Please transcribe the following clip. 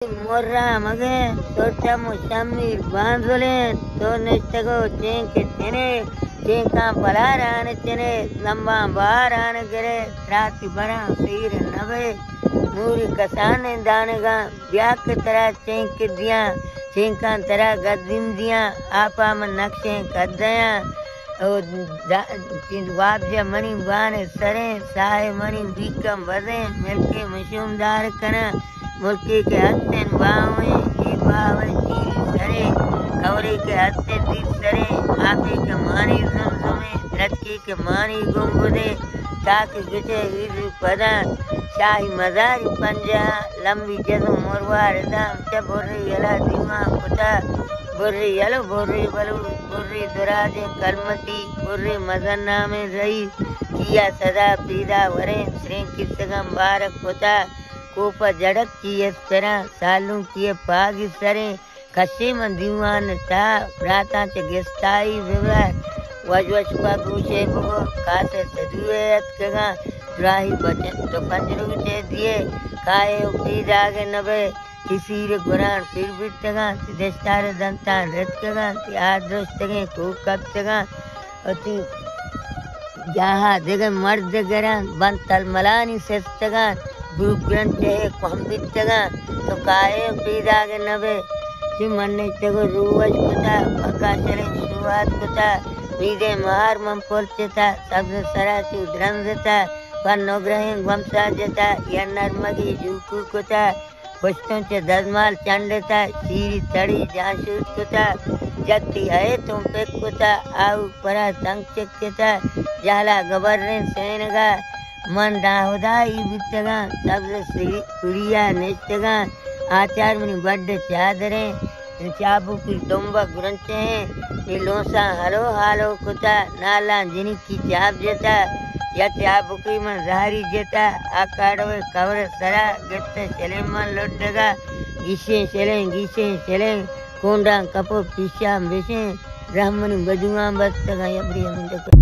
Morra mage tota musamir banzolen to nestago chenke tene chenka palarane tene lamba barane gere trati bara sir nave muri kasane danega byak tara chenke diya chenka tara gadim diya apa man nakshe kadaya o wabja mani bane sare sahe mani bikam vade melke mashumdar kana मुल्की के हत्ते बावे ये बावे चीरी सरे कवरी के हत्ते दी सरे आके के मानी जुमजुमे रटकी के मानी गुंगुदे ताकि गुचे वीर पदा शाही मजारी पंजा लंबी जज़ो मोरवार दाम चबुर्री यला दीमा पुता बुर्री यलो बुर्री बलू बुर्री दुराजे कलमती बुर्री मजन्ना में रही किया सदा पीदा वरे श्री किसगम बारक पुता कोपा जड़क किए तरह सालू किए पाग सरे कसे में दीवान था प्राता चे गेस्ताई विवाह वजवश पागुचे बगो कासे सदुए कगा राही बचन तो पंजरू चे दिए खाए उपी जागे नबे किसी रे गुरान फिर भी तगा देस्तार दंता रत कगा आदर्श तगे को कब तगा अति जहाँ जगह मर्द गरा बंतल मलानी से तगा गुरु ग्रंथ है पंडित जगह तो काये पीदा के नबे जी मन्ने तगो रूवज कुता पक्का चले शुरुआत कुता पीदे मार मम पोलचता शब्द सरासी द्रंजता पर नोग्रहे वंशा जता या नर्मगी जूकू कुता पुष्टों से दजमाल चंडता सीरी तड़ी जासूस कुता जगती है तुम पे कुता आउ परा संचकता जाला गबरने सेनगा मन दाहुदाई बितगा सबसे प्रिया नेचगा आचार मनी बड्डे चादरे चाबू की डोंबा गुरंचे हैं लोसा हलो हालो कुता नाला जिनी की चाप जेता या चाबू की मन जहरी जेता आकाड़वे कवर सरा गत्ते चले मन लोटगा गीसे चले कोंडा कपो पिशा बेसे ब्राह्मणी बजुआ बस्तगा या प्रिय मन